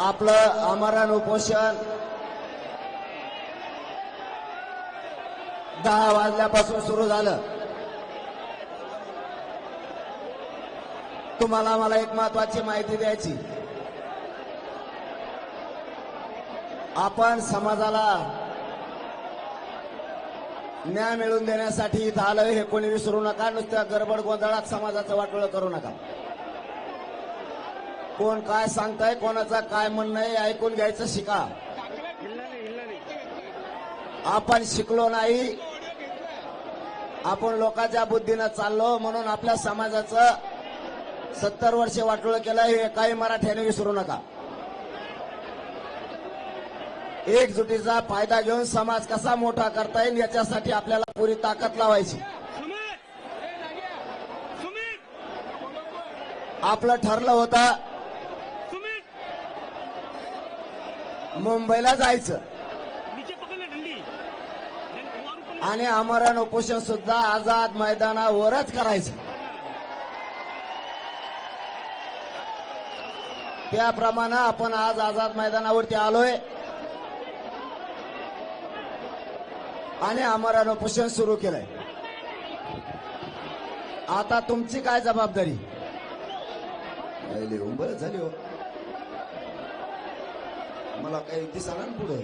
आपलं आमरण उपोषण 10 वाजल्यापासून सुरू झालं. तुम्हाला मला एक महत्वाची माहिती द्यायची. आपण समाजाला न्याय मिळवून देण्यासाठी इथं आलोय हे कोणी विसरू नका. नुसत्या गडबड गोंधळात समाजाचं वाटोळं करू नका. कोण काय सांगताय, कोणाचं काय म्हणणं आहे ऐकून घ्यायचं शिका. आपण शिकलो नाही, आपण लोकांच्या बुद्धीनं चाललो म्हणून आपल्या समाजाचं 70 वर्षे वाटोळं केलं हे काही मराठ्याने विसरू नका. एकजुटीचा फायदा घेऊन समाज कसा मोठा करता येईल याच्यासाठी आपल्याला पुरी ताकद लावायची. आपलं ठरलं होतं मुंबईला जायचं आणि आमरण उपोषण सुद्धा आझाद मैदानावरच करायचं. त्याप्रमाणे आपण आज आझाद मैदानावरती आलोय आणि आमरण उपोषण सुरू केलंय. आता तुमची काय जबाबदारी? बरं झाली हो, मला काही दिसणार पुढे.